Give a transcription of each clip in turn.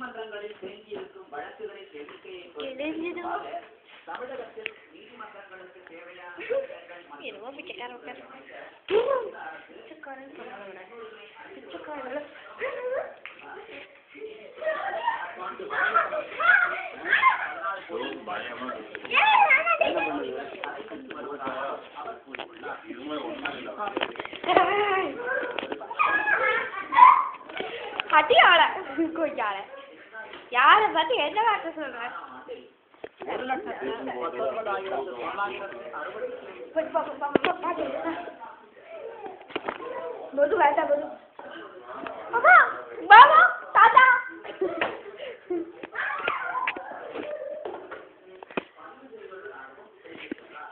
நீதிமன்றங்களில் தேங்கியிருக்கும் வழக்குகளின் எண்ணிக்கையை குறைப்பதற்காக தமிழகத்தில் நீதிமன்றங்களுக்கு தேவையான அடியாள கொய்யாள யாரை பத்தி என்ன வார்த்தை சொல்ற? बोलू ऐसा बोलू पापा बाबा दादा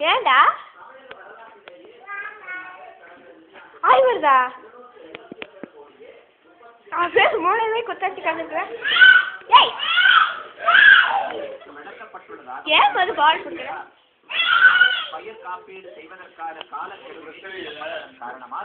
ஏண்டா ஆய் வருதா அப்படியே மூளையிலே குத்தாச்சு கண்டுக்கிற ஏய் ஏன் மது பால் கொடுக்குற பயிர் காப்பீடு செய்வதற்கான காலக்கெடுவை காரணமாக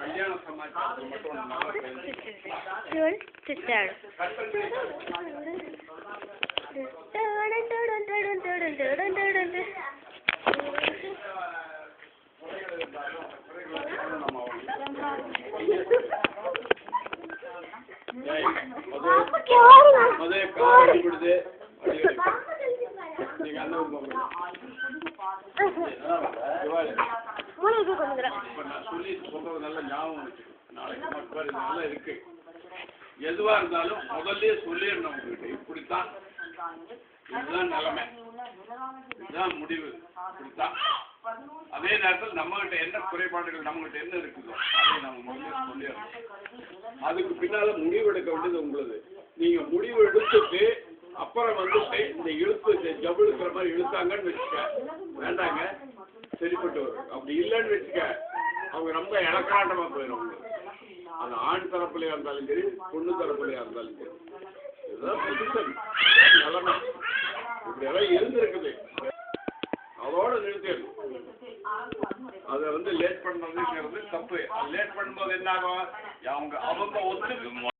எதுவா இருந்தாலும் முதல்ல சொல்லிடணும் உங்ககிட்ட இப்படித்தான் இதுதான் நிலைமை இதுதான் முடிவு இப்படித்தான் அதே நேரத்தில் நம்ம கிட்ட என்ன குறைபாடுகள் நம்ம கிட்ட என்ன இருக்குதோ அதை நம்ம முதல்ல சொல்லிடணும் அதுக்கு பின்னால முடிவு எடுக்க வேண்டியது உங்களது நீங்க முடிவு எடுத்துட்டு அப்புறம் வந்துட்டு இந்த இழுப்பு ஜபு இருக்கிற மாதிரி இழுத்தாங்கன்னு வச்சுக்க வேண்டாங்க சரிப்பட்டு வரும் அப்படி இல்லைன்னு வச்சுக்க அவங்க ரொம்ப இலக்கராட்டமா போயிடும் அது ஆண் தரப்புலையா இருந்தாலும் சரி பொண்ணு தரப்புலையா இருந்தாலும் சரி இதுதான் பொசிஷன் நிலைமை இப்படி எல்லாம் இருந்திருக்குது அதோட நிறுத்திடணும் அதை லேட் பண்ணுறதுங்கிறது தப்பு லேட் பண்ணும்போது என்ன ஆகும் அவங்க ஒத்துக்கு